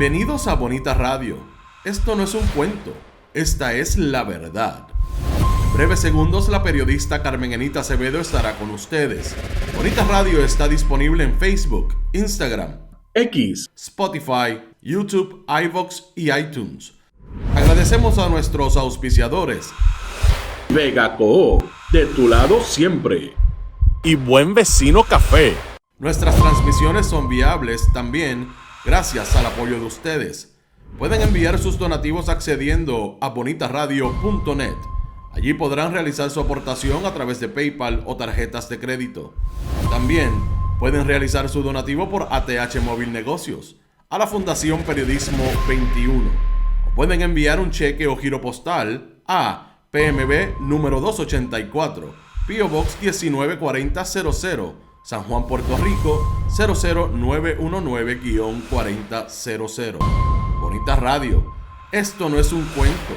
Bienvenidos a Bonita Radio. Esto no es un cuento, esta es la verdad. En breves segundos, la periodista Carmen Enita Acevedo estará con ustedes. Bonita Radio está disponible en Facebook, Instagram, X, Spotify, YouTube, iVoox y iTunes. Agradecemos a nuestros auspiciadores. Vega Coop, de tu lado siempre. Y Buen Vecino Café. Nuestras transmisiones son viables también gracias al apoyo de ustedes. Pueden enviar sus donativos accediendo a bonitaradio.net. Allí podrán realizar su aportación a través de PayPal o tarjetas de crédito. También pueden realizar su donativo por ATH Móvil Negocios a la Fundación Periodismo 21. O pueden enviar un cheque o giro postal a PMB número 284, P.O. Box 194000, San Juan, Puerto Rico 00919-4000. Bonita Radio, esto no es un cuento,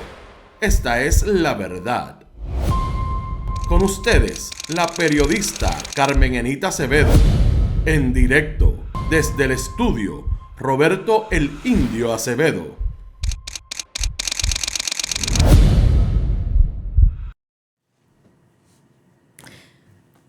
esta es la verdad. Con ustedes, la periodista Carmen Enita Acevedo, en directo desde el estudio Roberto el Indio Acevedo.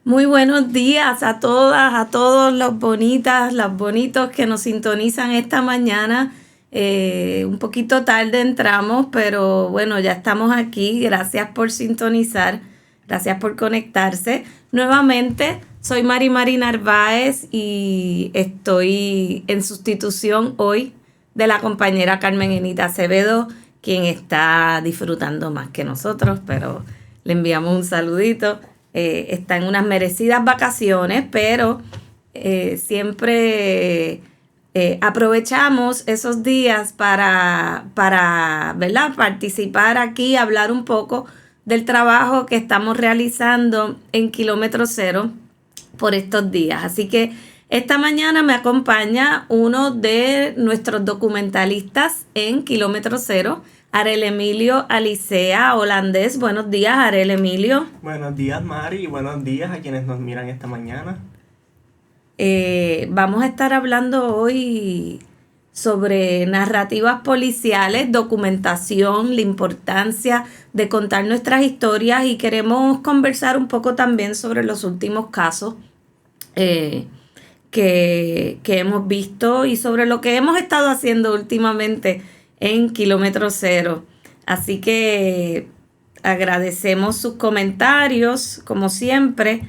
Muy buenos días a todas, a todos los bonitas, los bonitos que nos sintonizan esta mañana. Un poquito tarde entramos, pero bueno, ya estamos aquí. Gracias por sintonizar, gracias por conectarse. Nuevamente, soy Mari Narváez y estoy en sustitución hoy de la compañera Carmen Enita Acevedo, quien está disfrutando más que nosotros, pero le enviamos un saludito. Está en unas merecidas vacaciones, pero siempre aprovechamos esos días para ¿verdad? Participar aquí, hablar un poco del trabajo que estamos realizando en Kilómetro Cero por estos días. Así que esta mañana me acompaña uno de nuestros documentalistas en Kilómetro Cero, Arel Emilio Alicea Holandés. Buenos días, Arel Emilio. Buenos días, Mari, y buenos días a quienes nos miran esta mañana. Vamos a estar hablando hoy sobre narrativas policiales, documentación, la importancia de contar nuestras historias, y queremos conversar un poco también sobre los últimos casos que hemos visto y sobre lo que hemos estado haciendo últimamente en Kilómetro Cero. Así que agradecemos sus comentarios, como siempre.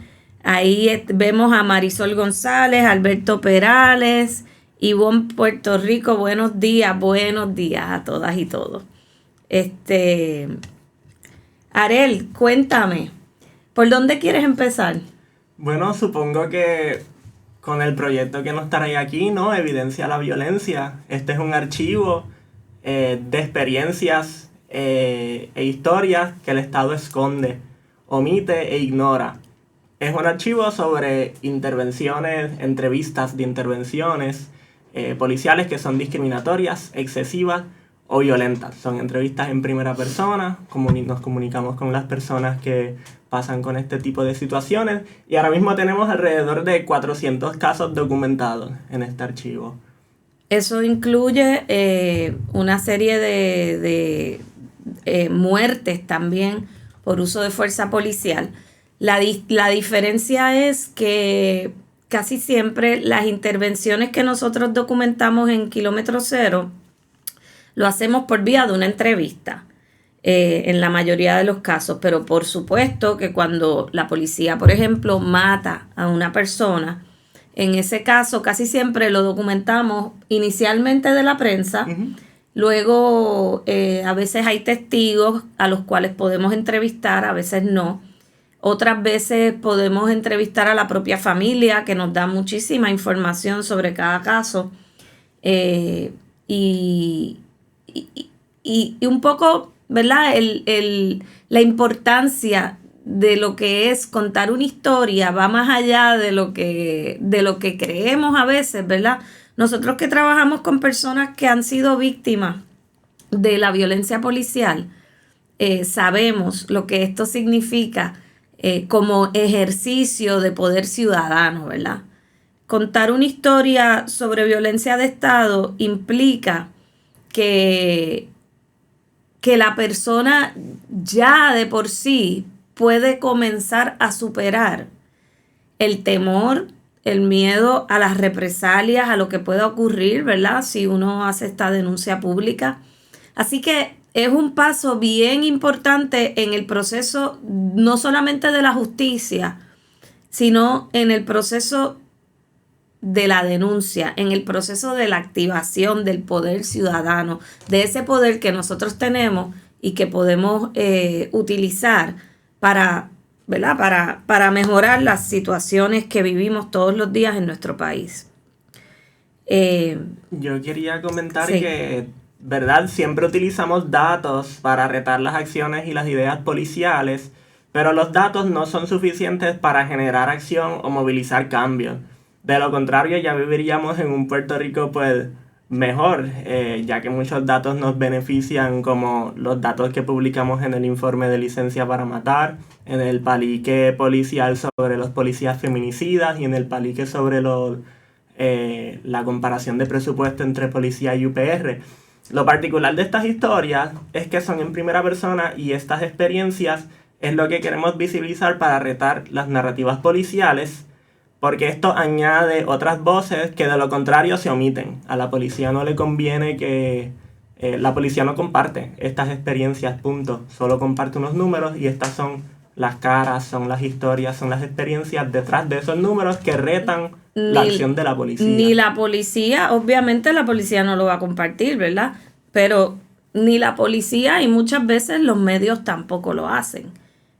Ahí vemos a Marisol González, Alberto Perales, Ivonne Puerto Rico. Buenos días a todas y todos. Arel, cuéntame, ¿por dónde quieres empezar? Bueno, supongo que con el proyecto que nos trae aquí, ¿no? Evidencia la violencia. Este es un archivo de experiencias e historias que el Estado esconde, omite e ignora. Es un archivo sobre intervenciones, entrevistas de intervenciones policiales que son discriminatorias, excesivas o violentas. Son entrevistas en primera persona, nos comunicamos con las personas que pasan con este tipo de situaciones, y ahora mismo tenemos alrededor de 400 casos documentados en este archivo. Eso incluye una serie de muertes también por uso de fuerza policial. La diferencia es que casi siempre las intervenciones que nosotros documentamos en Kilómetro Cero lo hacemos por vía de una entrevista, en la mayoría de los casos. Pero por supuesto que cuando la policía, por ejemplo, mata a una persona, en ese caso casi siempre lo documentamos inicialmente de la prensa. Uh-huh. Luego a veces hay testigos a los cuales podemos entrevistar, a veces no. Otras veces podemos entrevistar a la propia familia, que nos da muchísima información sobre cada caso. Y un poco, ¿verdad? La importancia de lo que es contar una historia va más allá de lo que creemos a veces, ¿verdad? Nosotros que trabajamos con personas que han sido víctimas de la violencia policial, sabemos lo que esto significa como ejercicio de poder ciudadano, ¿verdad? Contar una historia sobre violencia de Estado implica que la persona ya de por sí puede comenzar a superar el temor, el miedo a las represalias, a lo que pueda ocurrir, ¿verdad? Si uno hace esta denuncia pública. Así que es un paso bien importante en el proceso, no solamente de la justicia, sino en el proceso de la denuncia, en el proceso de la activación del poder ciudadano, de ese poder que nosotros tenemos y que podemos utilizar para, ¿verdad? Para mejorar las situaciones que vivimos todos los días en nuestro país. Yo quería comentar sí. que, ¿verdad? Siempre utilizamos datos para retar las acciones y las ideas policiales, pero los datos no son suficientes para generar acción o movilizar cambios. De lo contrario, ya viviríamos en un Puerto Rico pues mejor, ya que muchos datos nos benefician, como los datos que publicamos en el informe de licencia para matar, en el palique policial sobre los policías feminicidas y en el palique sobre la comparación de presupuesto entre policía y UPR. Lo particular de estas historias es que son en primera persona y estas experiencias es lo que queremos visibilizar para retar las narrativas policiales, porque esto añade otras voces que de lo contrario se omiten. A la policía no le conviene que... la policía no comparte estas experiencias, punto. Solo comparte unos números y estas son las caras, son las historias, son las experiencias detrás de esos números que retan la acción de la policía. Ni la policía, obviamente la policía no lo va a compartir, ¿verdad? Pero ni la policía y muchas veces los medios tampoco lo hacen.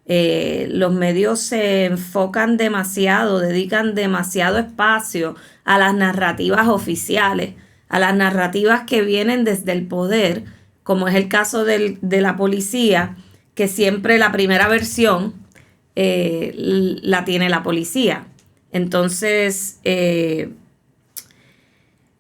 Los medios se enfocan demasiado, dedican demasiado espacio a las narrativas oficiales, a las narrativas que vienen desde el poder, como es el caso de la policía, que siempre la primera versión la tiene la policía. Entonces,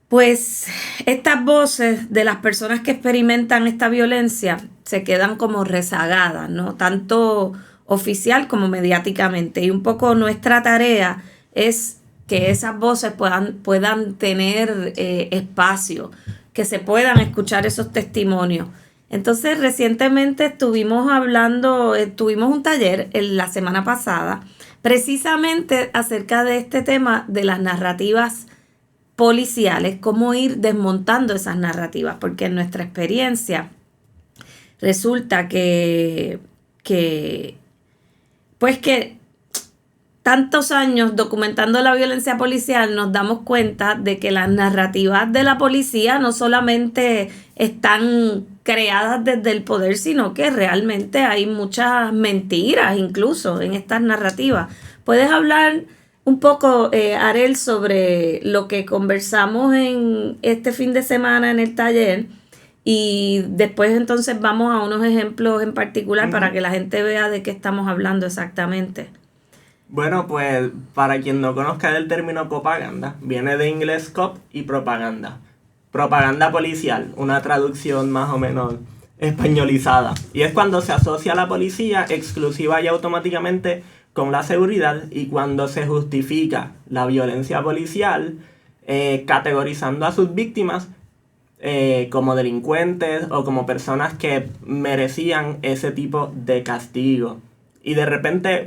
pues estas voces de las personas que experimentan esta violencia se quedan como rezagadas, ¿no? Tanto oficial como mediáticamente. Y un poco nuestra tarea es que esas voces puedan tener espacio, que se puedan escuchar esos testimonios. Entonces, recientemente tuvimos un taller la semana pasada, precisamente acerca de este tema de las narrativas policiales, cómo ir desmontando esas narrativas, porque en nuestra experiencia resulta que tantos años documentando la violencia policial nos damos cuenta de que las narrativas de la policía no solamente están creadas desde el poder, sino que realmente hay muchas mentiras incluso en estas narrativas. ¿Puedes hablar un poco, Arel, sobre lo que conversamos en este fin de semana en el taller? Y después entonces vamos a unos ejemplos en particular para que la gente vea de qué estamos hablando exactamente. Bueno, pues para quien no conozca el término propaganda, viene de inglés cop y propaganda. Propaganda policial, una traducción más o menos españolizada. Y es cuando se asocia a la policía exclusiva y automáticamente con la seguridad y cuando se justifica la violencia policial categorizando a sus víctimas como delincuentes o como personas que merecían ese tipo de castigo. Y de repente,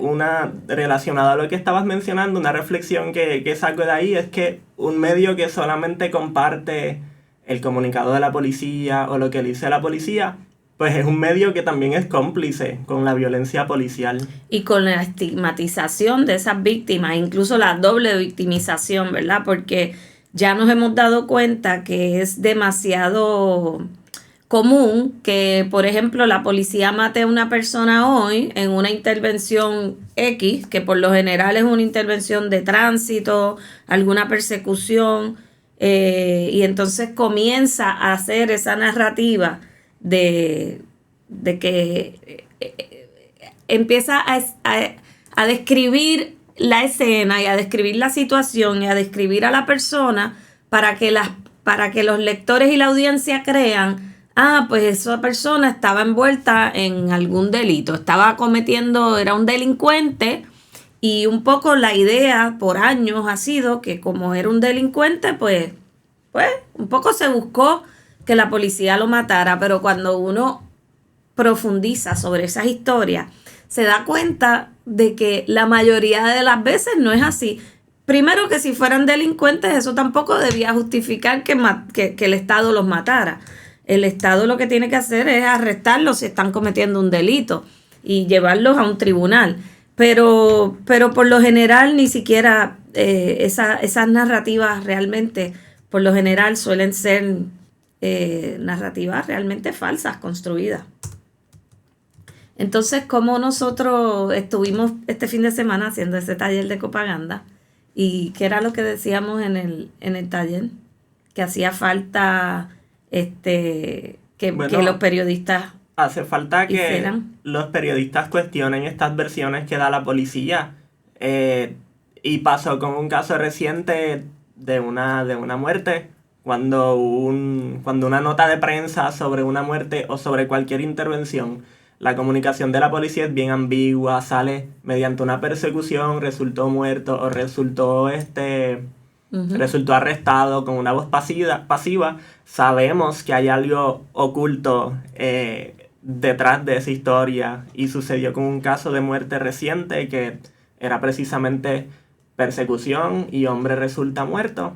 relacionada a lo que estabas mencionando, una reflexión que saco de ahí es que un medio que solamente comparte el comunicado de la policía o lo que dice la policía, pues es un medio que también es cómplice con la violencia policial. Y con la estigmatización de esas víctimas, incluso la doble victimización, ¿verdad? Porque ya nos hemos dado cuenta que es demasiado común que, por ejemplo, la policía mate a una persona hoy en una intervención X, que por lo general es una intervención de tránsito, alguna persecución, y entonces comienza a hacer esa narrativa de que empieza a describir la escena y a describir la situación y a describir a la persona para que los lectores y la audiencia crean, pues esa persona estaba envuelta en algún delito, era un delincuente, y un poco la idea por años ha sido que como era un delincuente, pues un poco se buscó que la policía lo matara, pero cuando uno profundiza sobre esas historias, se da cuenta de que la mayoría de las veces no es así. Primero, que si fueran delincuentes, eso tampoco debía justificar que el Estado los matara. El Estado lo que tiene que hacer es arrestarlos si están cometiendo un delito y llevarlos a un tribunal. Pero por lo general ni siquiera esas narrativas realmente, por lo general suelen ser narrativas realmente falsas, construidas. Entonces, como nosotros estuvimos este fin de semana haciendo ese taller de propaganda, y qué era lo que decíamos en el taller, que hacía falta que los periodistas hace falta que hicieran. Los periodistas cuestionen estas versiones que da la policía. Y pasó con un caso reciente de una muerte, cuando una nota de prensa sobre una muerte o sobre cualquier intervención, la comunicación de la policía es bien ambigua, sale mediante una persecución, resultó muerto o resultó arrestado con una voz pasiva. Sabemos que hay algo oculto detrás de esa historia, y sucedió con un caso de muerte reciente que era precisamente persecución y hombre resulta muerto.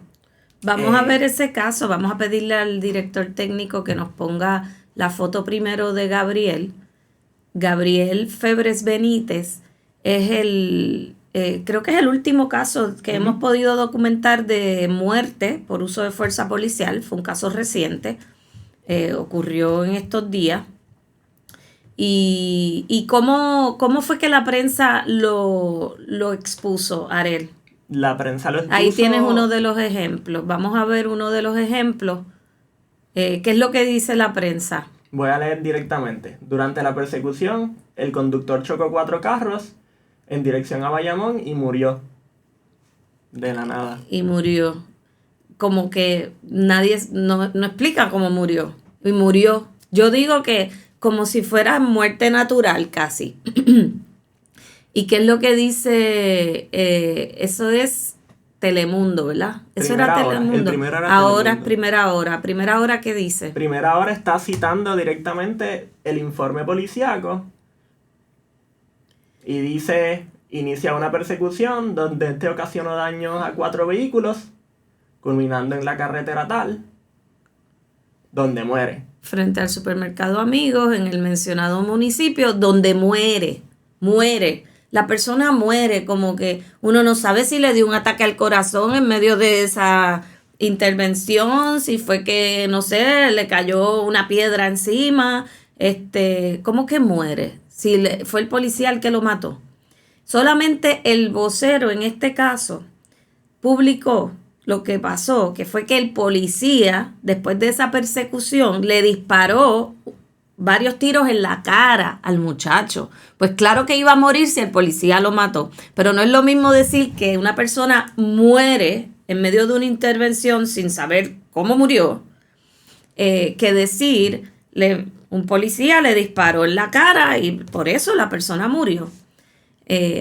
Vamos a ver ese caso, vamos a pedirle al director técnico que nos ponga la foto primero de Gabriel. Gabriel Febres Benítez es creo que es el último caso que hemos podido documentar de muerte por uso de fuerza policial. Fue un caso reciente, ocurrió en estos días. ¿Y cómo fue que la prensa lo expuso, Arel? La prensa lo expuso. Ahí tienes uno de los ejemplos. Vamos a ver uno de los ejemplos. ¿Qué es lo que dice la prensa? Voy a leer directamente. Durante la persecución, el conductor chocó 4 carros en dirección a Bayamón y murió. De la nada. Y murió. Como que nadie no explica cómo murió. Y murió. Yo digo que como si fuera muerte natural casi. ¿Y qué es lo que dice? Eso es Telemundo, ¿verdad? Eso era Telemundo. Ahora es Primera Hora. ¿Primera Hora qué dice? Primera Hora está citando directamente el informe policíaco y dice: inicia una persecución donde ocasionó daños a 4 vehículos, culminando en la carretera tal, donde muere. Frente al supermercado Amigos, en el mencionado municipio, donde muere. La persona muere, como que uno no sabe si le dio un ataque al corazón en medio de esa intervención, si fue que, no sé, le cayó una piedra encima, ¿cómo que muere? Si fue el policía el que lo mató. Solamente el vocero en este caso publicó lo que pasó, que fue que el policía, después de esa persecución, le disparó varios tiros en la cara al muchacho. Pues claro que iba a morir si el policía lo mató, pero no es lo mismo decir que una persona muere en medio de una intervención sin saber cómo murió, que decir, un policía le disparó en la cara y por eso la persona murió.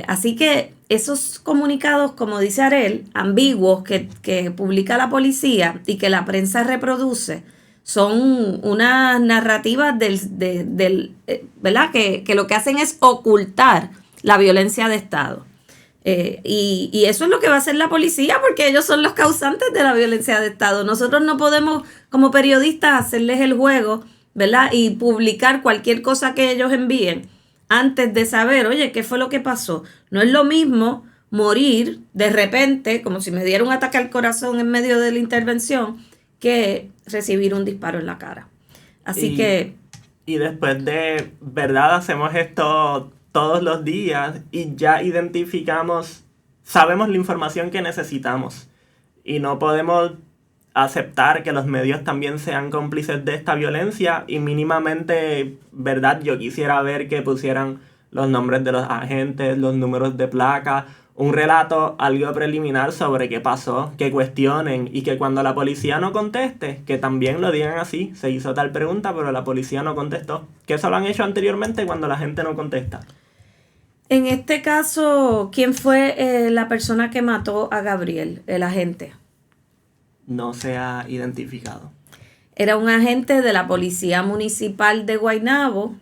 Así que esos comunicados, como dice Arel, ambiguos que publica la policía y que la prensa reproduce, son unas narrativas ¿verdad? Que lo que hacen es ocultar la violencia de Estado. Y eso es lo que va a hacer la policía, porque ellos son los causantes de la violencia de Estado. Nosotros no podemos, como periodistas, hacerles el juego, ¿verdad? Y publicar cualquier cosa que ellos envíen antes de saber, oye, ¿qué fue lo que pasó? No es lo mismo morir de repente, como si me diera un ataque al corazón en medio de la intervención, que recibir un disparo en la cara. Y después de, ¿verdad? Hacemos esto todos los días y ya identificamos, sabemos la información que necesitamos. Y no podemos aceptar que los medios también sean cómplices de esta violencia, y mínimamente, ¿verdad? Yo quisiera ver que pusieran los nombres de los agentes, los números de placa, un relato, algo preliminar sobre qué pasó, que cuestionen, y que cuando la policía no conteste, que también lo digan así: se hizo tal pregunta pero la policía no contestó. Que eso lo han hecho anteriormente cuando la gente no contesta. En este caso, ¿quién fue la persona que mató a Gabriel, el agente? No se ha identificado. Era un agente de la Policía Municipal de Guaynabo.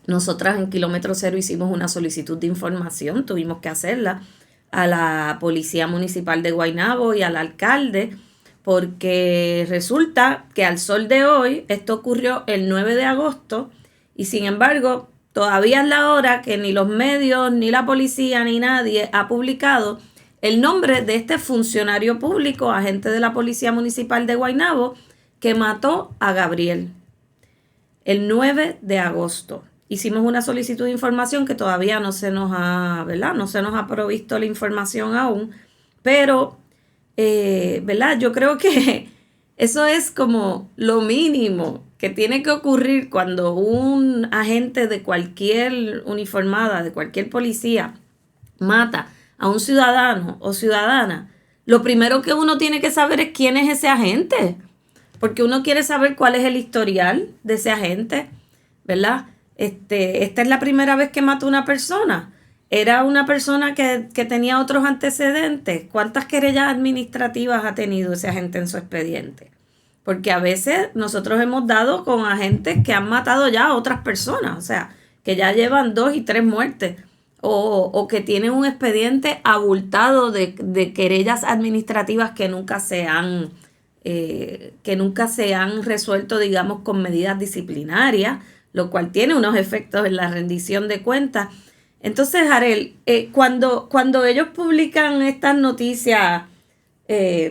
Nosotras en Kilómetro Cero hicimos una solicitud de información, tuvimos que hacerla a la Policía Municipal de Guaynabo y al alcalde, porque resulta que al sol de hoy, esto ocurrió el 9 de agosto, y sin embargo, todavía es la hora que ni los medios, ni la policía, ni nadie ha publicado el nombre de este funcionario público, agente de la Policía Municipal de Guaynabo, que mató a Gabriel el 9 de agosto. Hicimos una solicitud de información que todavía no se nos ha, ¿verdad? No se nos ha provisto la información aún, pero, ¿verdad? Yo creo que eso es como lo mínimo que tiene que ocurrir cuando un agente de cualquier uniformada, de cualquier policía, mata a un ciudadano o ciudadana. Lo primero que uno tiene que saber es quién es ese agente, porque uno quiere saber cuál es el historial de ese agente, ¿verdad? Esta es la primera vez que mató a una persona. Era una persona que tenía otros antecedentes. ¿Cuántas querellas administrativas ha tenido ese agente en su expediente? Porque a veces nosotros hemos dado con agentes que han matado ya a otras personas, o sea, que ya llevan 2 y 3 muertes, o que tienen un expediente abultado de querellas administrativas que nunca se han resuelto, digamos, con medidas disciplinarias, lo cual tiene unos efectos en la rendición de cuentas. Entonces, Jarel, cuando ellos publican estas noticias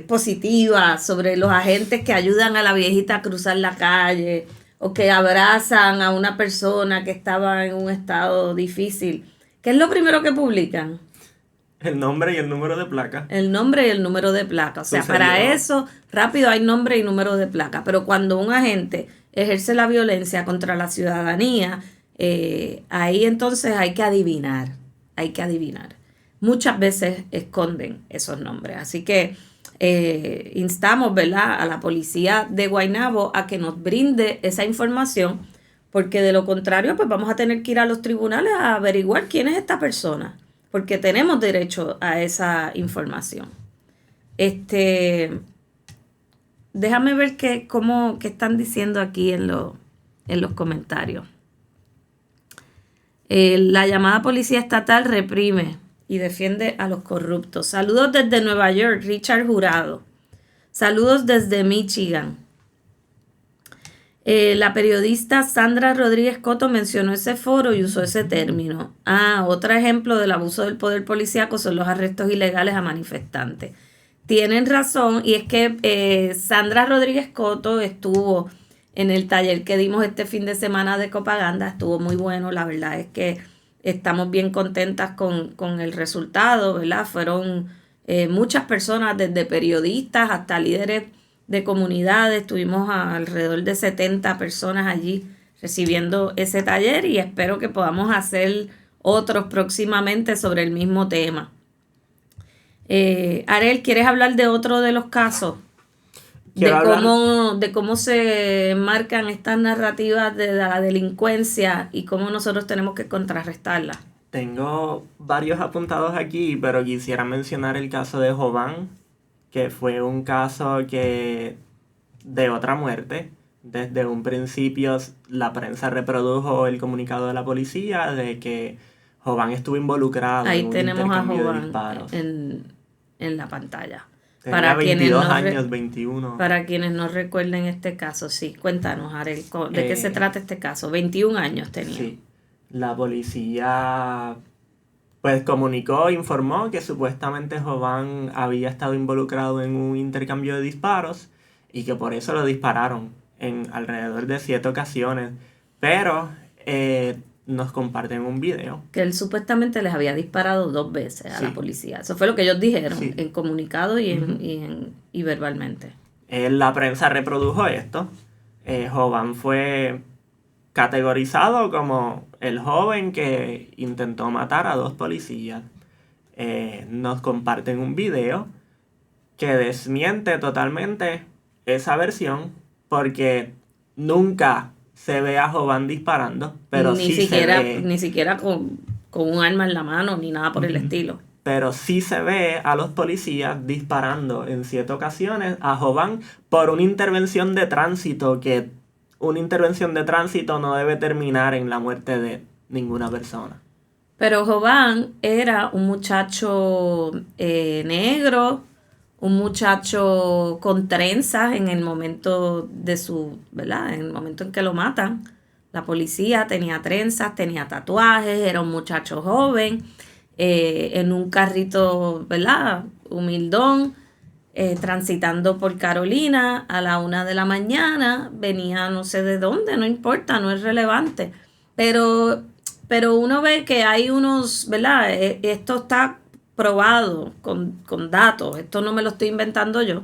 positivas sobre los agentes que ayudan a la viejita a cruzar la calle o que abrazan a una persona que estaba en un estado difícil, ¿qué es lo primero que publican? El nombre y el número de placa. El nombre y el número de placa. O sea, para eso, rápido hay nombre y número de placa. Pero cuando un agente ejerce la violencia contra la ciudadanía, ahí entonces hay que adivinar. Muchas veces esconden esos nombres. Así que instamos, ¿verdad?, a la policía de Guaynabo a que nos brinde esa información, porque de lo contrario, pues vamos a tener que ir a los tribunales a averiguar quién es esta persona, porque tenemos derecho a esa información. Déjame ver qué están diciendo aquí en los comentarios. La llamada policía estatal reprime y defiende a los corruptos. Saludos desde Nueva York, Richard Jurado. Saludos desde Michigan. La periodista Sandra Rodríguez Coto mencionó ese foro y usó ese término. Otro ejemplo del abuso del poder policíaco son los arrestos ilegales a manifestantes. Tienen razón, y es que Sandra Rodríguez Coto estuvo en el taller que dimos este fin de semana de Copaganda. Estuvo muy bueno, la verdad es que estamos bien contentas con el resultado, ¿verdad? Fueron muchas personas, desde periodistas hasta líderes de comunidades. Tuvimos alrededor de 70 personas allí recibiendo ese taller, y espero que podamos hacer otros próximamente sobre el mismo tema. Ariel, ¿quieres hablar de otro de los casos? De cómo se marcan estas narrativas de la delincuencia y cómo nosotros tenemos que contrarrestarla. Tengo varios apuntados aquí, pero quisiera mencionar el caso de Jován, que fue un caso de otra muerte. Desde un principio la prensa reprodujo el comunicado de la policía de que Jován estuvo involucrado en un intercambio de disparos. En la pantalla. Tenía 22 años, 21. Para quienes no recuerden este caso, sí, cuéntanos, Ariel, ¿de qué se trata este caso? 21 años tenía. Sí, la policía pues informó que supuestamente Jován había estado involucrado en un intercambio de disparos y que por eso lo dispararon en alrededor de 7 ocasiones, pero nos comparten un video. Que él supuestamente les había disparado 2 veces a la policía. Eso fue lo que ellos dijeron, en comunicado y verbalmente. La prensa reprodujo esto. Jován fue categorizado como el joven que intentó matar a 2 policías. Nos comparten un video que desmiente totalmente esa versión, porque nunca se ve a Jován disparando, pero ni siquiera con un arma en la mano ni nada por el estilo. pero sí se ve a los policías disparando en 7 ocasiones a Jován por una intervención de tránsito, que una intervención de tránsito no debe terminar en la muerte de ninguna persona. Pero Jován era un muchacho negro, un muchacho con trenzas en el momento de su, ¿verdad? En el momento en que lo matan. La policía tenía trenzas, tenía tatuajes, era un muchacho joven, en un carrito, ¿verdad? Humildón, transitando por Carolina a la 1 de la mañana, venía no sé de dónde, no importa, no es relevante. Pero uno ve que hay unos, ¿verdad? Esto está probado con datos, esto no me lo estoy inventando yo.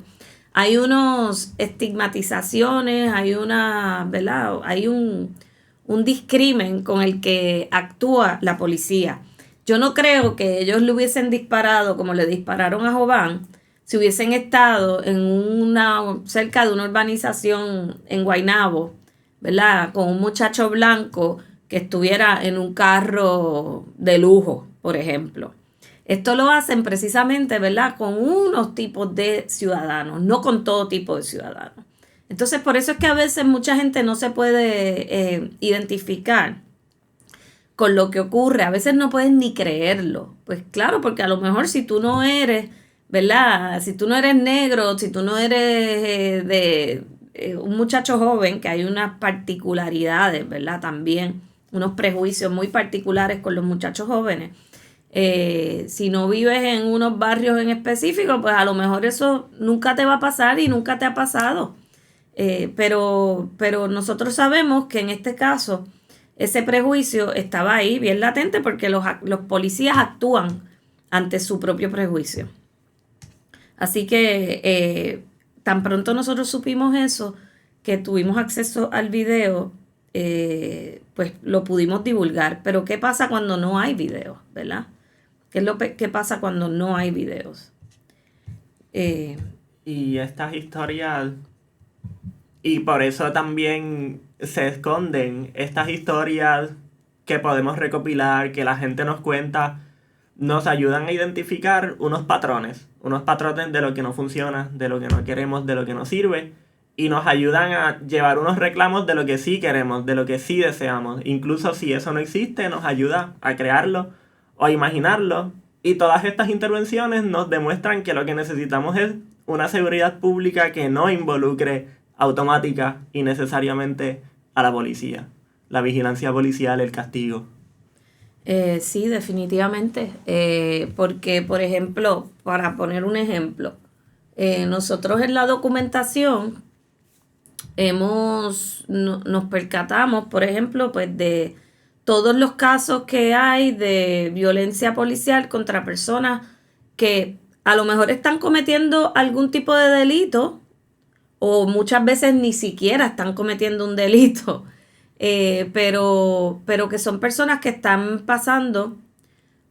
Hay unos estigmatizaciones, hay una, ¿verdad? Hay un discrimen con el que actúa la policía. Yo no creo que ellos le hubiesen disparado como le dispararon a Jován si hubiesen estado cerca de una urbanización en Guaynabo, ¿verdad? Con un muchacho blanco que estuviera en un carro de lujo, por ejemplo. Esto lo hacen precisamente, ¿verdad? Con unos tipos de ciudadanos, no con todo tipo de ciudadanos. Entonces, por eso es que a veces mucha gente no se puede identificar con lo que ocurre. A veces no pueden ni creerlo. Pues claro, porque a lo mejor si tú no eres, ¿verdad? Si tú no eres negro, si tú no eres un muchacho joven, que hay unas particularidades, ¿verdad? También unos prejuicios muy particulares con los muchachos jóvenes. Si no vives en unos barrios en específico, pues a lo mejor eso nunca te va a pasar y nunca te ha pasado. Pero nosotros sabemos que en este caso ese prejuicio estaba ahí bien latente porque los policías actúan ante su propio prejuicio. Así que tan pronto nosotros supimos eso, que tuvimos acceso al video, pues lo pudimos divulgar. Pero ¿qué pasa cuando no hay videos, verdad? ¿Qué pasa cuando no hay videos? Y estas historias, y por eso también se esconden estas historias que podemos recopilar, que la gente nos cuenta, nos ayudan a identificar unos patrones de lo que no funciona, de lo que no queremos, de lo que no sirve, y nos ayudan a llevar unos reclamos de lo que sí queremos, de lo que sí deseamos. Incluso si eso no existe, nos ayuda a crearlo o a imaginarlo. Y todas estas intervenciones nos demuestran que lo que necesitamos es una seguridad pública que no involucre automática y necesariamente a la policía. La vigilancia policial, el castigo. Sí, definitivamente. Porque, por ejemplo, para poner un ejemplo, nosotros en la documentación nos percatamos, por ejemplo, pues de todos los casos que hay de violencia policial contra personas que a lo mejor están cometiendo algún tipo de delito o muchas veces ni siquiera están cometiendo un delito, pero que son personas que están pasando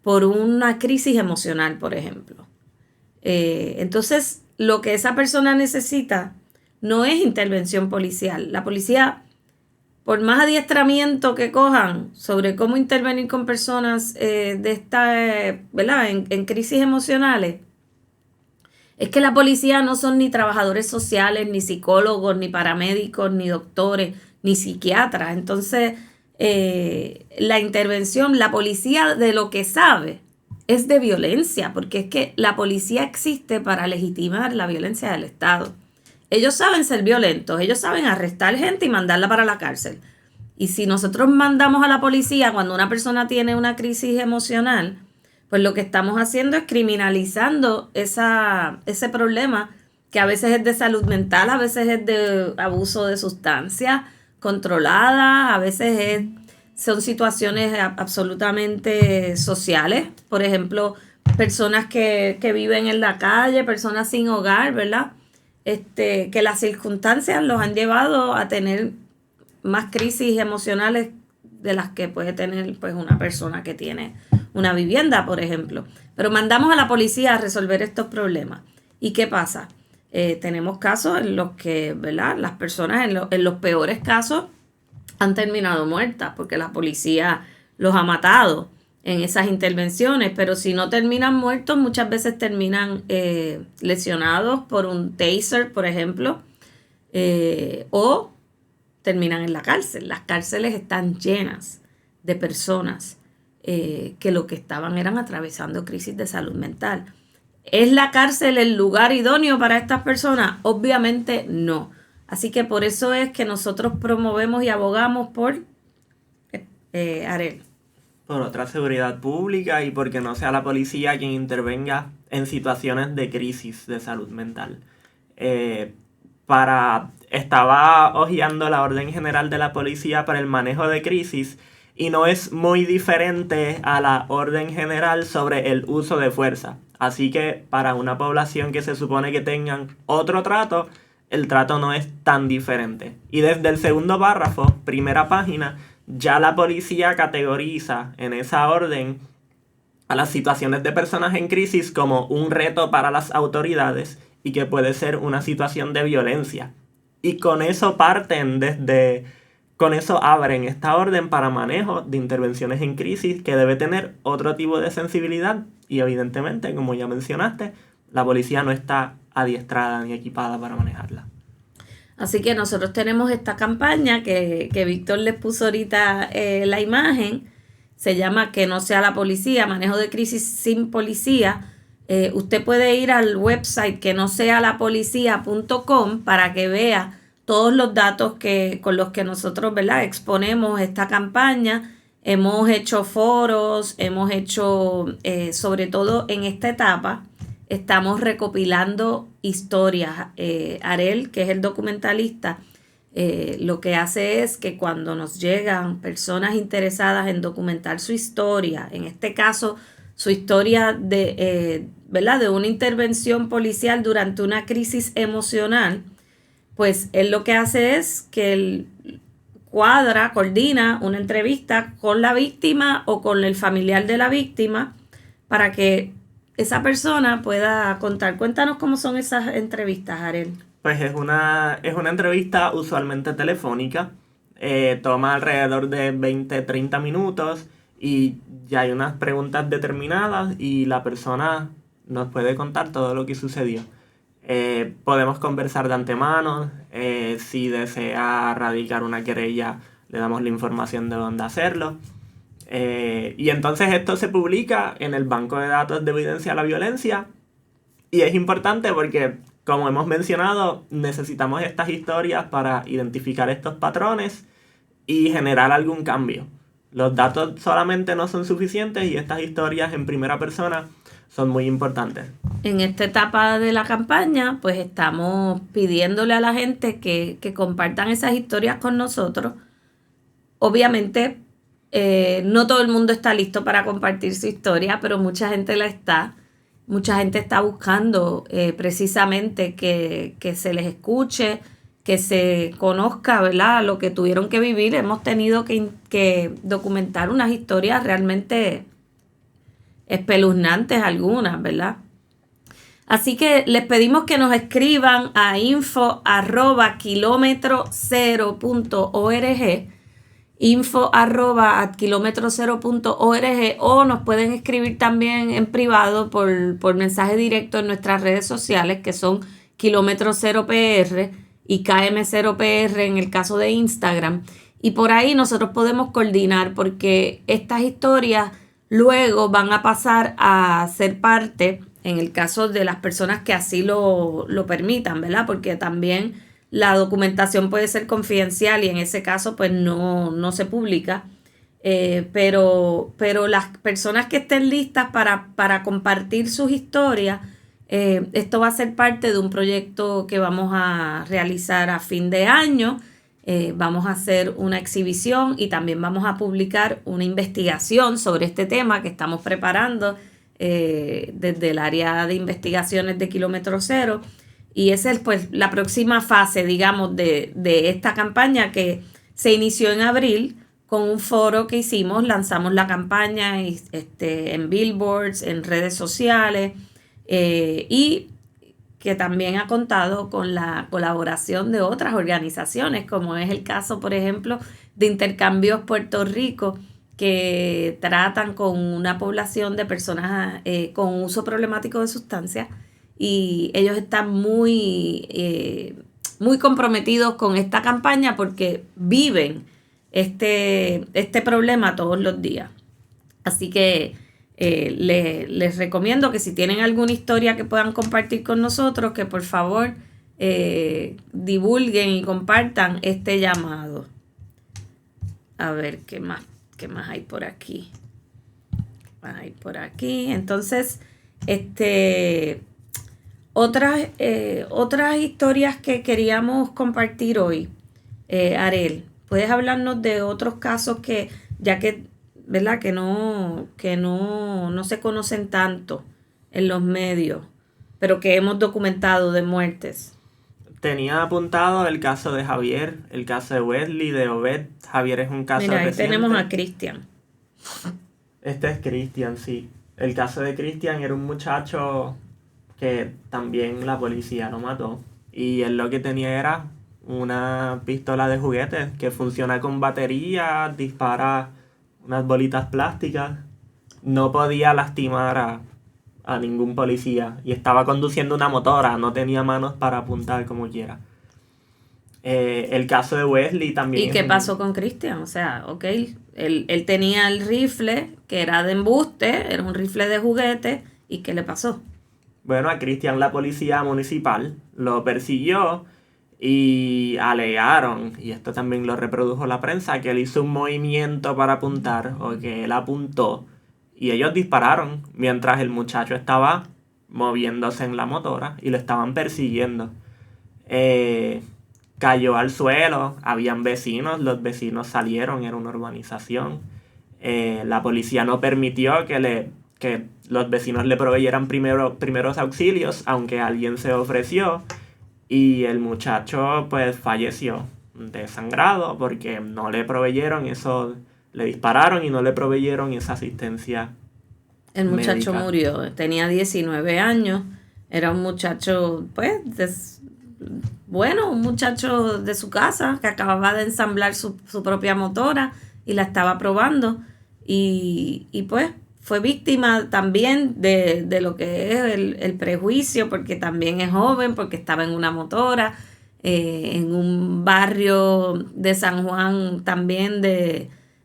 por una crisis emocional, por ejemplo. Entonces, lo que esa persona necesita no es intervención policial. La policía, por más adiestramiento que cojan sobre cómo intervenir con personas ¿verdad? En crisis emocionales, es que la policía no son ni trabajadores sociales, ni psicólogos, ni paramédicos, ni doctores, ni psiquiatras. Entonces, la intervención, la policía de lo que sabe es de violencia, porque es que la policía existe para legitimar la violencia del Estado. Ellos saben ser violentos, ellos saben arrestar gente y mandarla para la cárcel. Y si nosotros mandamos a la policía cuando una persona tiene una crisis emocional, pues lo que estamos haciendo es criminalizando ese problema que a veces es de salud mental, a veces es de abuso de sustancias controladas, a veces son situaciones absolutamente sociales. Por ejemplo, personas que viven en la calle, personas sin hogar, ¿verdad? Que las circunstancias los han llevado a tener más crisis emocionales de las que puede tener pues una persona que tiene una vivienda, por ejemplo. Pero mandamos a la policía a resolver estos problemas. ¿Y qué pasa? Tenemos casos en los que, ¿verdad? Las personas en los peores casos han terminado muertas porque la policía los ha matado. en esas intervenciones, pero si no terminan muertos, muchas veces terminan lesionados por un taser, por ejemplo, o terminan en la cárcel. Las cárceles están llenas de personas que lo que estaban eran atravesando crisis de salud mental. ¿Es la cárcel el lugar idóneo para estas personas? Obviamente no. Así que por eso es que nosotros promovemos y abogamos por Arel. Por otra seguridad pública y porque no sea la policía quien intervenga en situaciones de crisis de salud mental. Estaba hojeando la orden general de la policía para el manejo de crisis y no es muy diferente a la orden general sobre el uso de fuerza. Así que para una población que se supone que tengan otro trato, el trato no es tan diferente. Y desde el segundo párrafo, primera página, ya la policía categoriza en esa orden a las situaciones de personas en crisis como un reto para las autoridades y que puede ser una situación de violencia. Y con eso con eso abren esta orden para manejo de intervenciones en crisis que debe tener otro tipo de sensibilidad y evidentemente, como ya mencionaste, la policía no está adiestrada ni equipada para manejarla. Así que nosotros tenemos esta campaña que Víctor les puso ahorita la imagen, se llama Que no sea la policía, manejo de crisis sin policía. Usted puede ir al website que no sea la policía.com para que vea todos los datos con los que nosotros, ¿verdad?, exponemos esta campaña. Hemos hecho foros, hemos hecho, sobre todo en esta etapa, estamos recopilando historias. Arel, que es el documentalista, lo que hace es que cuando nos llegan personas interesadas en documentar su historia, en este caso su historia ¿verdad?, de una intervención policial durante una crisis emocional, pues él lo que hace es que él coordina una entrevista con la víctima o con el familiar de la víctima para que esa persona pueda contar. Cuéntanos cómo son esas entrevistas, Arel. Pues es una entrevista usualmente telefónica, toma alrededor de 20-30 minutos y ya hay unas preguntas determinadas y la persona nos puede contar todo lo que sucedió. Podemos conversar de antemano, si desea radicar una querella le damos la información de dónde hacerlo. Y entonces esto se publica en el Banco de Datos de Evidencia a la Violencia y es importante porque, como hemos mencionado, necesitamos estas historias para identificar estos patrones y generar algún cambio. Los datos solamente no son suficientes y estas historias en primera persona son muy importantes. En esta etapa de la campaña, pues estamos pidiéndole a la gente que compartan esas historias con nosotros. Obviamente, no todo el mundo está listo para compartir su historia, pero mucha gente la está. Mucha gente está buscando precisamente que se les escuche, que se conozca, ¿verdad?, lo que tuvieron que vivir. Hemos tenido que documentar unas historias realmente espeluznantes algunas, ¿verdad? Así que les pedimos que nos escriban a info@kilometro0.org, info@kilometro0.org, o nos pueden escribir también en privado por mensaje directo en nuestras redes sociales, que son Kilómetro 0 PR y KM0 PR en el caso de Instagram. Y por ahí nosotros podemos coordinar, porque estas historias luego van a pasar a ser parte, en el caso de las personas que así lo permitan, ¿verdad? Porque también la documentación puede ser confidencial y en ese caso pues no se publica. Pero las personas que estén listas para compartir sus historias, esto va a ser parte de un proyecto que vamos a realizar a fin de año. Vamos a hacer una exhibición y también vamos a publicar una investigación sobre este tema que estamos preparando desde el área de investigaciones de Kilómetro Cero. Y esa es pues la próxima fase, digamos, de esta campaña que se inició en abril con un foro que hicimos. Lanzamos la campaña en billboards, en redes sociales, y que también ha contado con la colaboración de otras organizaciones, como es el caso, por ejemplo, de Intercambios Puerto Rico, que tratan con una población de personas con uso problemático de sustancias, y ellos están muy comprometidos con esta campaña porque viven este problema todos los días. Así que les recomiendo que si tienen alguna historia que puedan compartir con nosotros, que por favor divulguen y compartan este llamado. A ver, ¿qué más hay por aquí? Entonces, otras historias que queríamos compartir hoy. Arel, ¿puedes hablarnos de otros casos que, ya que, ¿verdad?, que no se conocen tanto en los medios, pero que hemos documentado de muertes? Tenía apuntado el caso de Javier, el caso de Wesley, de Obed. Javier es un caso Mira, ahí reciente. tenemos a Cristian. Este es Cristian, sí. El caso de Cristian era un muchacho que también la policía lo mató. Y él lo que tenía era una pistola de juguete que funciona con batería, dispara unas bolitas plásticas. No podía lastimar a ningún policía. Y estaba conduciendo una motora, no tenía manos para apuntar como quiera. El caso de Wesley también. ¿Y qué pasó con Cristian? O sea, ok, él tenía el rifle que era de embuste, era un rifle de juguete, ¿y qué le pasó? Bueno, a Cristian la policía municipal lo persiguió y alegaron, y esto también lo reprodujo la prensa, que él hizo un movimiento para apuntar, o que él apuntó, y ellos dispararon mientras el muchacho estaba moviéndose en la motora y lo estaban persiguiendo. Cayó al suelo, habían vecinos, los vecinos salieron, era una urbanización. La policía no permitió que los vecinos le proveyeran primeros auxilios, aunque alguien se ofreció, y el muchacho pues falleció desangrado porque no le proveyeron eso, le dispararon y no le proveyeron esa asistencia. El muchacho médica. murió, tenía 19 años, era un muchacho pues un muchacho de su casa que acababa de ensamblar su propia motora y la estaba probando, y pues fue víctima también de lo que es el prejuicio, porque también es joven, porque estaba en una motora, en un barrio de San Juan también,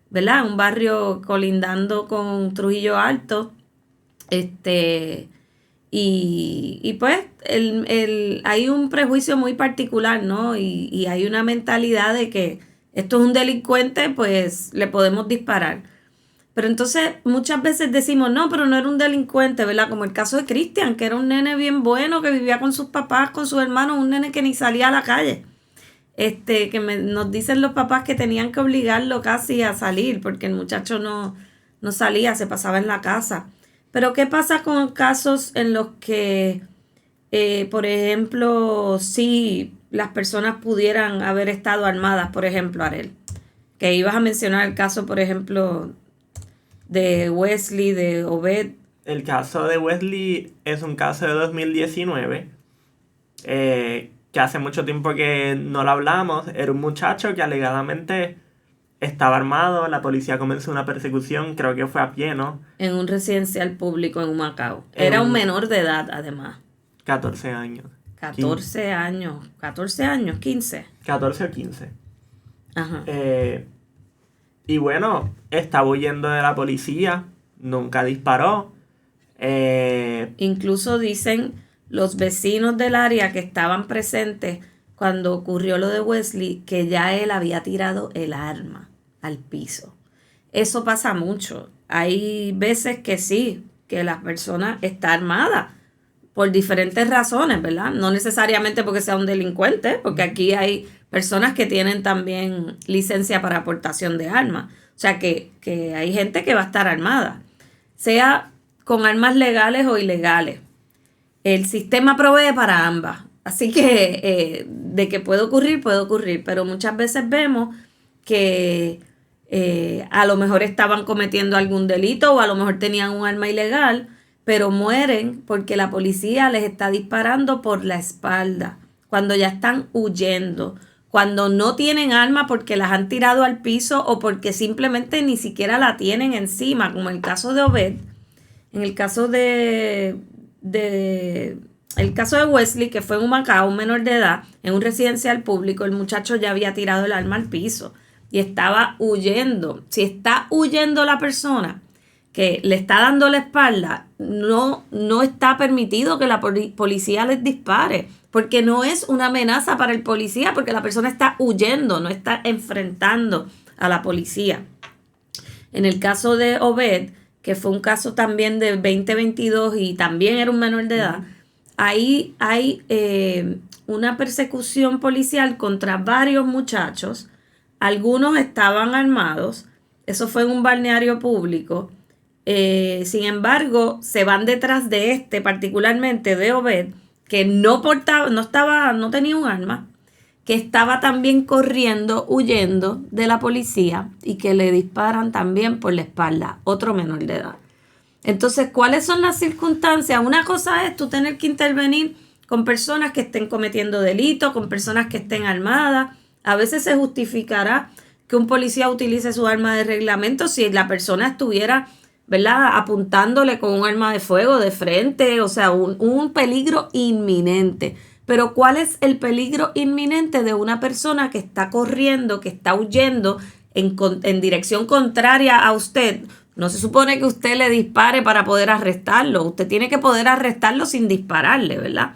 ¿verdad? Un barrio colindando con Trujillo Alto. Y pues hay un prejuicio muy particular, ¿no? Y hay una mentalidad de que esto es un delincuente, pues le podemos disparar. Pero entonces muchas veces decimos, no, pero no era un delincuente, ¿verdad? Como el caso de Cristian, que era un nene bien bueno, que vivía con sus papás, con sus hermanos, un nene que ni salía a la calle. Nos dicen los papás que tenían que obligarlo casi a salir, porque el muchacho no salía, se pasaba en la casa. Pero ¿qué pasa con casos en los que, por ejemplo, si las personas pudieran haber estado armadas, por ejemplo, Arel? Que ibas a mencionar el caso, por ejemplo, de Wesley, de Obed. El caso de Wesley es un caso de 2019, que hace mucho tiempo que no lo hablamos. Era un muchacho que alegadamente estaba armado, la policía comenzó una persecución, creo que fue a pie, ¿no? En un residencial público en Humacao. Era un menor de edad, además. 14 años. 14 años, 15. 14 o 15. Ajá. Y bueno, estaba huyendo de la policía, nunca disparó. Incluso dicen los vecinos del área que estaban presentes cuando ocurrió lo de Wesley, que ya él había tirado el arma al piso. Eso pasa mucho. Hay veces que sí, que la persona está armada por diferentes razones, ¿verdad? No necesariamente porque sea un delincuente, porque aquí hay personas que tienen también licencia para aportación de armas. O sea que hay gente que va a estar armada, sea con armas legales o ilegales. El sistema provee para ambas. Así que de que puede ocurrir, pero muchas veces vemos que a lo mejor estaban cometiendo algún delito o a lo mejor tenían un arma ilegal, pero mueren porque la policía les está disparando por la espalda, cuando ya están huyendo, cuando no tienen arma porque las han tirado al piso o porque simplemente ni siquiera la tienen encima, como en el caso de Obed, en el caso el caso de Wesley, que fue en Humacao, un menor de edad, en un residencial público, el muchacho ya había tirado el arma al piso y estaba huyendo. Si está huyendo la persona que le está dando la espalda, no está permitido que la policía les dispare, porque no es una amenaza para el policía, porque la persona está huyendo, no está enfrentando a la policía. En el caso de Obed, que fue un caso también de 2022 y también era un menor de edad, ahí hay una persecución policial contra varios muchachos. Algunos estaban armados, eso fue en un balneario público. Sin embargo, se van detrás de particularmente de Obed, que no tenía un arma, que estaba también corriendo, huyendo de la policía y que le disparan también por la espalda, otro menor de edad. Entonces, ¿cuáles son las circunstancias? Una cosa es tú tener que intervenir con personas que estén cometiendo delitos, con personas que estén armadas. A veces se justificará que un policía utilice su arma de reglamento si la persona estuviera, ¿verdad?, apuntándole con un arma de fuego de frente, o sea, un peligro inminente. Pero ¿cuál es el peligro inminente de una persona que está corriendo, que está huyendo en dirección contraria a usted? No se supone que usted le dispare para poder arrestarlo. Usted tiene que poder arrestarlo sin dispararle, ¿verdad?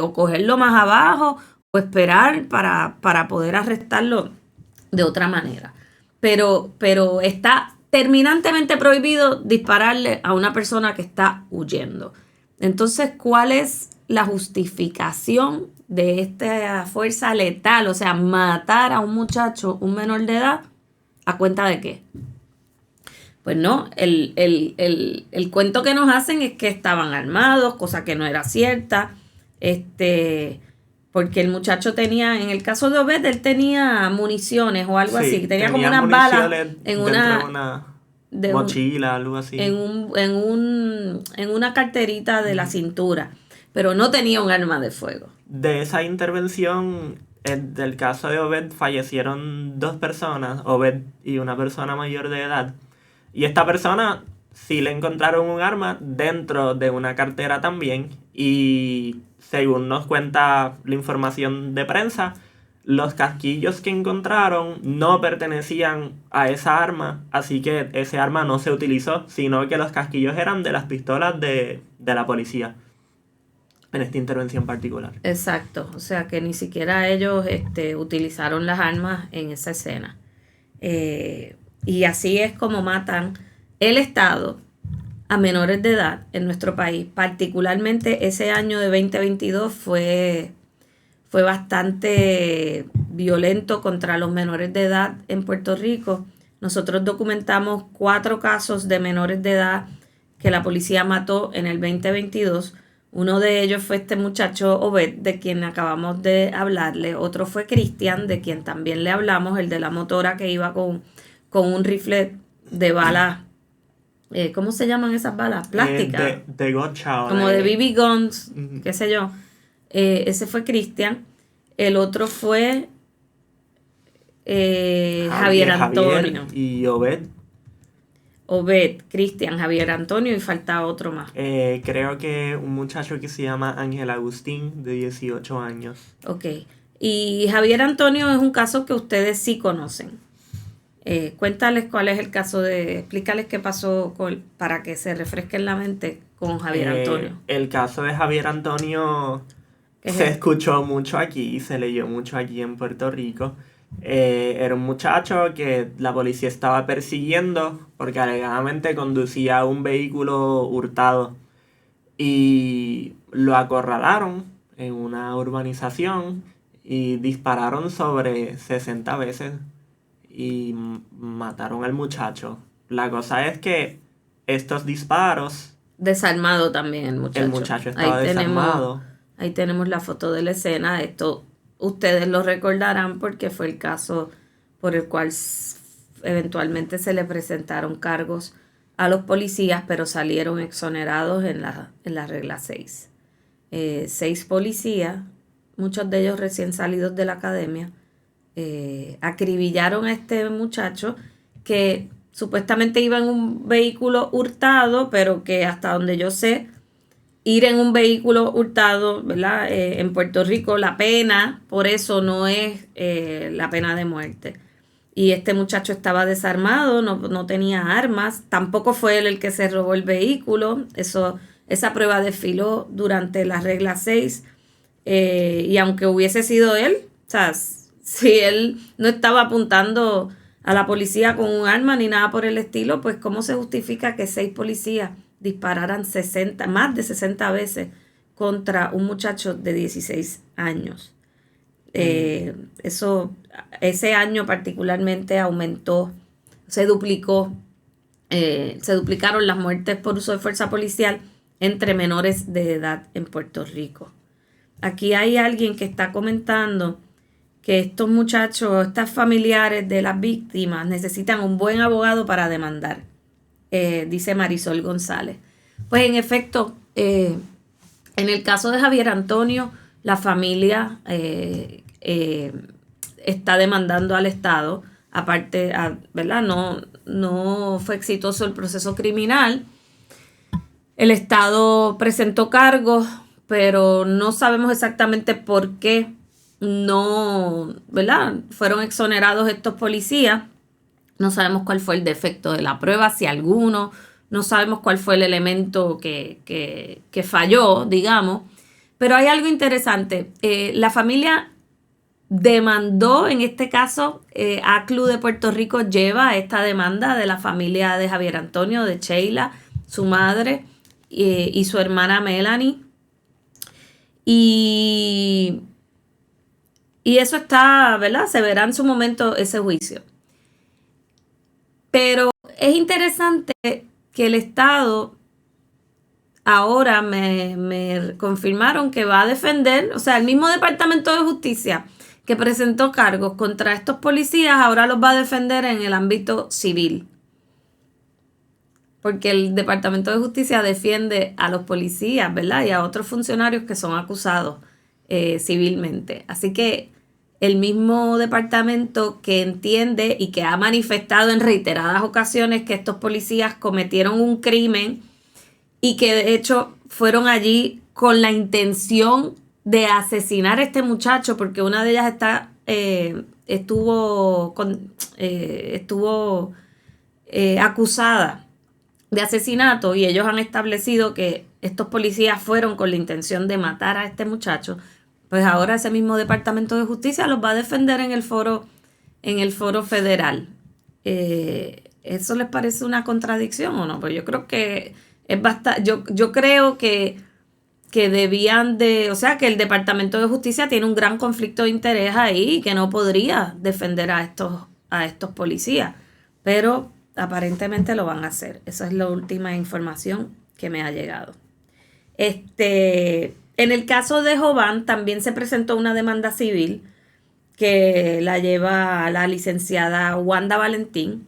O cogerlo más abajo o esperar para poder arrestarlo de otra manera. Pero está terminantemente prohibido dispararle a una persona que está huyendo. Entonces, ¿cuál es la justificación de esta fuerza letal? O sea, matar a un muchacho, un menor de edad, ¿a cuenta de qué? Pues no, el cuento que nos hacen es que estaban armados, cosa que no era cierta, porque el muchacho tenía, en el caso de Obed, él tenía municiones o algo así, tenía como unas balas en una mochila, algo así. En una carterita de la cintura, pero no tenía un arma de fuego. De esa intervención, del caso de Obed, fallecieron 2 personas, Obed y una persona mayor de edad. Y esta persona sí le encontraron un arma dentro de una cartera también. Y según nos cuenta la información de prensa, los casquillos que encontraron no pertenecían a esa arma, así que ese arma no se utilizó, sino que los casquillos eran de las pistolas de la policía en esta intervención particular. Exacto, o sea que ni siquiera ellos utilizaron las armas en esa escena. Y así es como matan el Estado a menores de edad en nuestro país. Particularmente ese año de 2022 fue bastante violento contra los menores de edad en Puerto Rico. Nosotros documentamos 4 casos de menores de edad que la policía mató en el 2022. Uno de ellos fue este muchacho Obed, de quien acabamos de hablarle. Otro fue Cristian, de quien también le hablamos, el de la motora que iba con un rifle de balas. ¿Cómo se llaman esas balas? Plásticas. De gotcha. Como de BB guns, qué sé yo. Ese fue Cristian. El otro fue Javier Antonio. Y Obed. Obed, Cristian, Javier Antonio y falta otro más. Creo que un muchacho que se llama Ángel Agustín, de 18 años. Ok. Y Javier Antonio es un caso que ustedes sí conocen. Cuéntales cuál es el caso explícales qué pasó para que se refresquen la mente con Javier Antonio. El caso de Javier Antonio se escuchó mucho aquí, se leyó mucho aquí en Puerto Rico. Era un muchacho que la policía estaba persiguiendo porque alegadamente conducía un vehículo hurtado y lo acorralaron en una urbanización y dispararon sobre 60 veces y mataron al muchacho. La cosa es que estos disparos... Desarmado también el muchacho. El muchacho estaba desarmado. Ahí tenemos la foto de la escena. Esto ustedes lo recordarán porque fue el caso por el cual eventualmente se le presentaron cargos a los policías, pero salieron exonerados en la regla 6. 6 policías, muchos de ellos recién salidos de la academia, acribillaron a este muchacho que supuestamente iba en un vehículo hurtado, pero que hasta donde yo sé, ir en un vehículo hurtado, ¿verdad? En Puerto Rico la pena por eso no es la pena de muerte. Y este muchacho estaba desarmado, no tenía armas, tampoco fue él el que se robó el vehículo. Esa prueba desfiló durante la regla 6. Y aunque hubiese sido él, o sea, si él no estaba apuntando a la policía con un arma ni nada por el estilo, pues ¿cómo se justifica que 6 policías dispararan más de 60 veces contra un muchacho de 16 años? Ese año particularmente se duplicaron las muertes por uso de fuerza policial entre menores de edad en Puerto Rico. Aquí hay alguien que está comentando que estos muchachos, estas familiares de las víctimas necesitan un buen abogado para demandar, dice Marisol González. Pues en efecto, en el caso de Javier Antonio, la familia está demandando al Estado, aparte, ¿verdad? No fue exitoso el proceso criminal. El Estado presentó cargos, pero no sabemos exactamente por qué no, ¿verdad? Fueron exonerados estos policías. No sabemos cuál fue el defecto de la prueba, si alguno. No sabemos cuál fue el elemento que falló, digamos. Pero hay algo interesante. La familia demandó, en este caso, ACLU de Puerto Rico lleva esta demanda de la familia de Javier Antonio, de Sheila, su madre y su hermana Melanie. Y eso está, ¿verdad? Se verá en su momento ese juicio. Pero es interesante que el Estado ahora me confirmaron que va a defender, o sea, el mismo Departamento de Justicia que presentó cargos contra estos policías, ahora los va a defender en el ámbito civil. Porque el Departamento de Justicia defiende a los policías, ¿verdad? Y a otros funcionarios que son acusados civilmente. Así que el mismo departamento que entiende y que ha manifestado en reiteradas ocasiones que estos policías cometieron un crimen y que de hecho fueron allí con la intención de asesinar a este muchacho, porque una de ellas estuvo acusada de asesinato, y ellos han establecido que estos policías fueron con la intención de matar a este muchacho. Pues ahora ese mismo Departamento de Justicia los va a defender en el foro federal. ¿Eso les parece una contradicción o no? Pues yo creo que es bastante. Yo creo que debían de, o sea, que el Departamento de Justicia tiene un gran conflicto de interés ahí y que no podría defender a estos policías, pero aparentemente lo van a hacer. Esa es la última información que me ha llegado. En el caso de Jován también se presentó una demanda civil que la lleva la licenciada Wanda Valentín,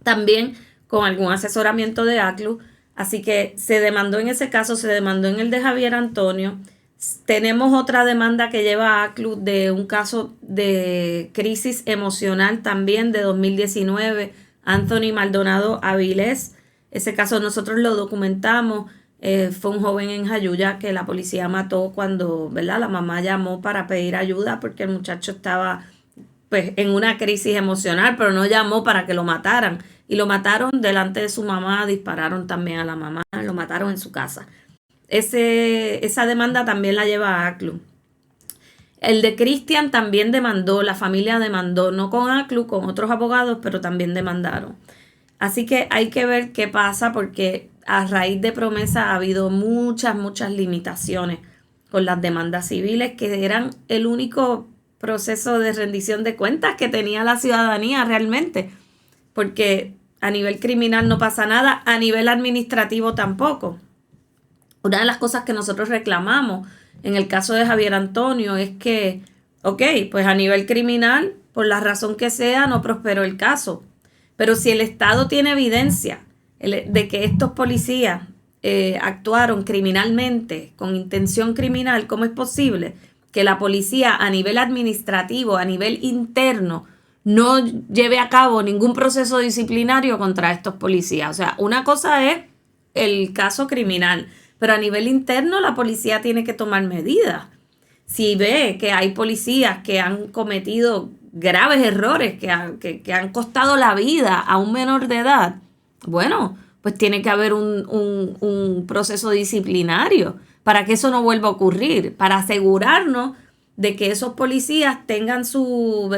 también con algún asesoramiento de ACLU. Así que se demandó en ese caso, se demandó en el de Javier Antonio. Tenemos otra demanda que lleva ACLU de un caso de crisis emocional también de 2019, Anthony Maldonado Avilés. Ese caso nosotros lo documentamos. Fue un joven en Jayuya que la policía mató cuando, ¿verdad?, la mamá llamó para pedir ayuda porque el muchacho estaba pues en una crisis emocional, pero no llamó para que lo mataran. Y lo mataron delante de su mamá, dispararon también a la mamá, lo mataron en su casa. Esa demanda también la lleva a ACLU. El de Cristian también demandó, la familia demandó, no con ACLU, con otros abogados, pero también demandaron. Así que hay que ver qué pasa, porque a raíz de Promesa ha habido muchas limitaciones con las demandas civiles, que eran el único proceso de rendición de cuentas que tenía la ciudadanía realmente, porque a nivel criminal no pasa nada, a nivel administrativo tampoco. Una de las cosas que nosotros reclamamos en el caso de Javier Antonio es que, pues a nivel criminal, por la razón que sea, no prosperó el caso. Pero si el Estado tiene evidencia de que estos policías actuaron criminalmente, con intención criminal, ¿cómo es posible que la policía a nivel administrativo, a nivel interno, no lleve a cabo ningún proceso disciplinario contra estos policías. O sea, una cosa es el caso criminal, pero a nivel interno la policía tiene que tomar medidas. Si ve que hay policías que han cometido graves errores, que han costado la vida a un menor de edad, bueno, pues tiene que haber un proceso disciplinario para que eso no vuelva a ocurrir, para asegurarnos de que esos policías tengan su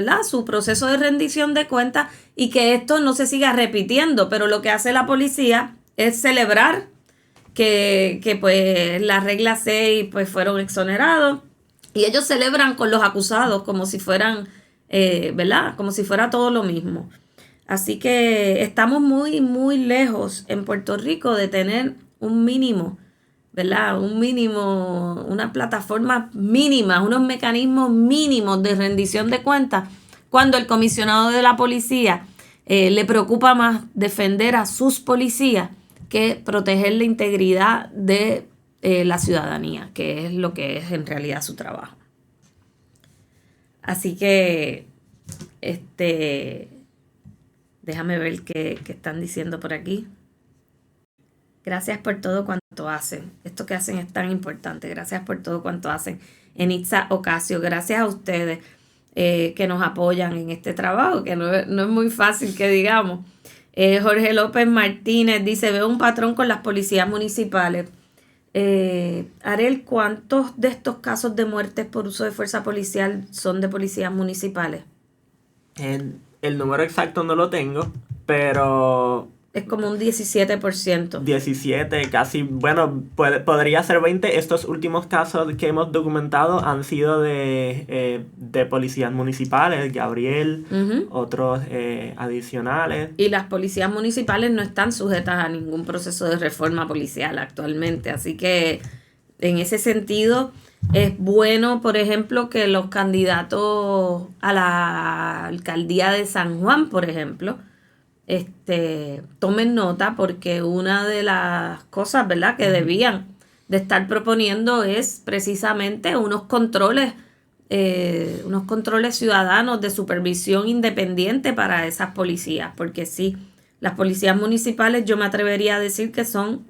proceso de rendición de cuentas y que esto no se siga repitiendo. Pero lo que hace la policía es celebrar que pues la regla 6 pues fueron exonerados, y ellos celebran con los acusados como si fueran, como si fuera todo lo mismo. Así que estamos muy, muy lejos en Puerto Rico de tener un mínimo, ¿verdad? Una plataforma mínima, unos mecanismos mínimos de rendición de cuentas, cuando el comisionado de la policía le preocupa más defender a sus policías que proteger la integridad de la ciudadanía, que es lo que es en realidad su trabajo. Así que, déjame ver qué están diciendo por aquí. Gracias por todo cuanto hacen. Esto que hacen es tan importante. Gracias por todo cuanto hacen. Enitza Ocasio, gracias a ustedes que nos apoyan en este trabajo, que no es muy fácil que digamos. Jorge López Martínez dice, veo un patrón con las policías municipales. Arel, ¿cuántos de estos casos de muertes por uso de fuerza policial son de policías municipales? El número exacto no lo tengo, pero... Es como un 17%. 17, casi, bueno, podría ser 20. Estos últimos casos que hemos documentado han sido de policías municipales, Gabriel, otros adicionales. Y las policías municipales no están sujetas a ningún proceso de reforma policial actualmente, así que en ese sentido es bueno, por ejemplo, que los candidatos a la alcaldía de San Juan, por ejemplo, tomen nota, porque una de las cosas, ¿verdad?, que debían de estar proponiendo es precisamente unos controles ciudadanos de supervisión independiente para esas policías, porque sí, las policías municipales yo me atrevería a decir que son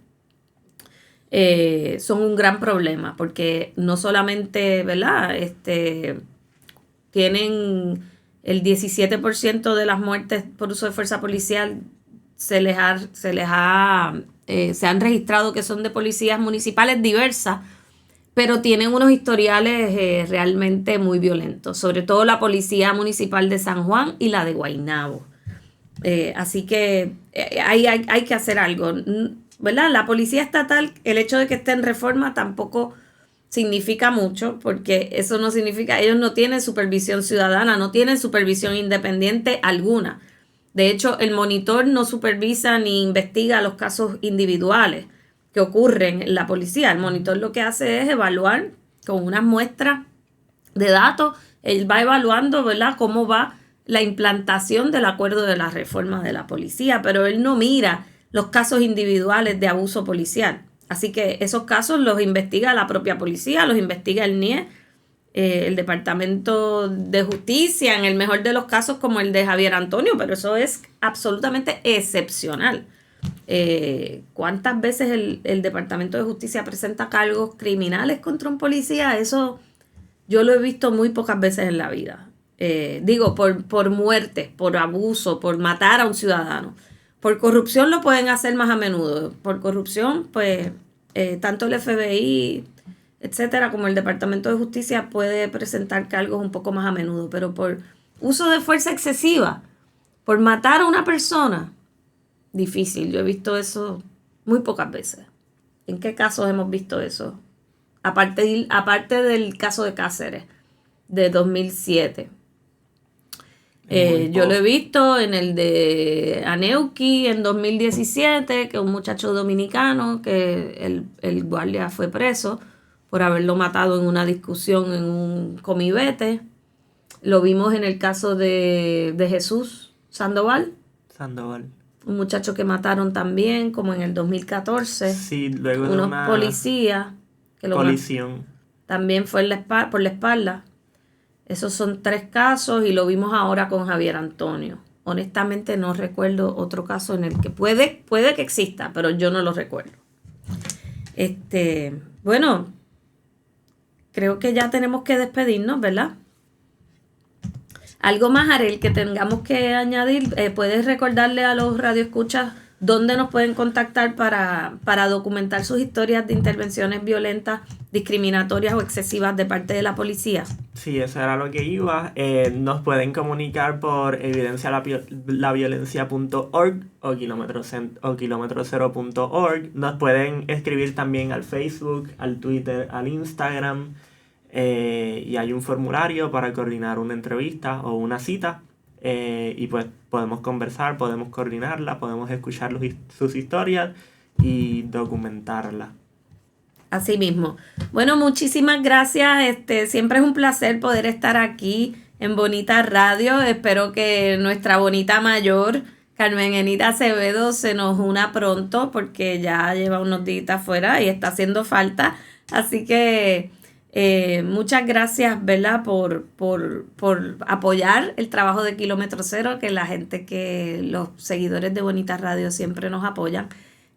un gran problema, porque no solamente, ¿verdad?, tienen el 17% de las muertes por uso de fuerza policial se han registrado que son de policías municipales diversas, pero tienen unos historiales realmente muy violentos, sobre todo la Policía Municipal de San Juan y la de Guaynabo. Así que hay que hacer algo, ¿verdad? La policía estatal, el hecho de que esté en reforma tampoco significa mucho, porque eso no significa, ellos no tienen supervisión ciudadana, no tienen supervisión independiente alguna. De hecho, el monitor no supervisa ni investiga los casos individuales que ocurren en la policía. El monitor lo que hace es evaluar con unas muestras de datos. Él va evaluando, ¿verdad?, cómo va la implantación del acuerdo de la reforma de la policía, pero él no mira los casos individuales de abuso policial. Así que esos casos los investiga la propia policía, los investiga el NIE, el Departamento de Justicia, en el mejor de los casos como el de Javier Antonio, pero eso es absolutamente excepcional. ¿Cuántas veces el Departamento de Justicia presenta cargos criminales contra un policía? Eso yo lo he visto muy pocas veces en la vida. Por muerte, por abuso, por matar a un ciudadano. Por corrupción lo pueden hacer más a menudo. Por corrupción, pues, tanto el FBI, etcétera, como el Departamento de Justicia puede presentar cargos un poco más a menudo. Pero por uso de fuerza excesiva, por matar a una persona, difícil. Yo he visto eso muy pocas veces. ¿En qué casos hemos visto eso? Aparte del caso de Cáceres, de 2007. Yo lo he visto en el de Aneuki en 2017, que un muchacho dominicano, que el guardia fue preso por haberlo matado en una discusión en un comibete. Lo vimos en el caso de Jesús Sandoval. Un muchacho que mataron también, como en el 2014. Sí, luego de unos una policías. colisión. también fue por la espalda. Esos son 3 casos y lo vimos ahora con Javier Antonio. Honestamente no recuerdo otro caso en el que puede que exista, pero yo no lo recuerdo. Bueno, creo que ya tenemos que despedirnos, ¿verdad? Algo más, Arel, que tengamos que añadir. ¿Puedes recordarle a los radioescuchas dónde nos pueden contactar para documentar sus historias de intervenciones violentas, discriminatorias o excesivas de parte de la policía? Sí, eso era lo que iba. Nos pueden comunicar por evidencialaviolencia.org o kilometrocero.org. Nos pueden escribir también al Facebook, al Twitter, al Instagram. Y hay un formulario para coordinar una entrevista o una cita. Y pues podemos conversar, podemos coordinarla, podemos escuchar sus historias y documentarla. Así mismo. Bueno, muchísimas gracias. Siempre es un placer poder estar aquí en Bonita Radio. Espero que nuestra bonita mayor, Carmen Enita Acevedo, se nos una pronto porque ya lleva unos días afuera y está haciendo falta. Así que muchas gracias, ¿verdad? Por apoyar el trabajo de Kilómetro Cero, que la gente, que los seguidores de Bonita Radio siempre nos apoyan.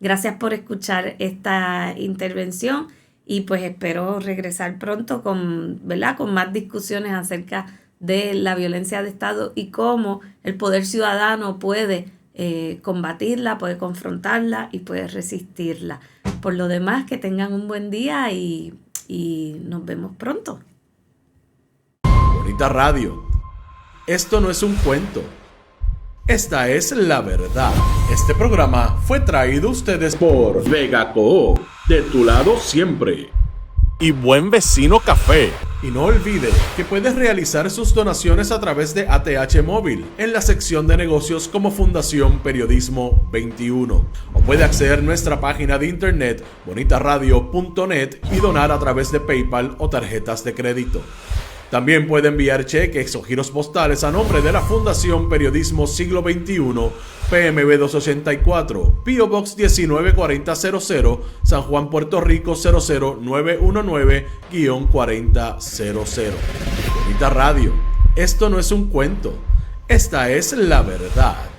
Gracias por escuchar esta intervención y pues espero regresar pronto con más discusiones acerca de la violencia de Estado y cómo el poder ciudadano puede combatirla, puede confrontarla y puede resistirla. Por lo demás, que tengan un buen día y nos vemos pronto. Bonita Radio. Esto no es un cuento. Esta es la verdad. Este programa fue traído a ustedes por Vega Coop, de tu lado siempre. Y Buen Vecino Café. Y no olvide que puedes realizar sus donaciones a través de ATH Móvil en la sección de negocios como Fundación Periodismo 21. O puede acceder a nuestra página de internet bonitaradio.net y donar a través de PayPal o tarjetas de crédito. También puede enviar cheques o giros postales a nombre de la Fundación Periodismo Siglo XXI, PMB 284, P.O. Box 194000, San Juan, Puerto Rico 00919-4000. Bonita Radio. Esto no es un cuento. Esta es la verdad.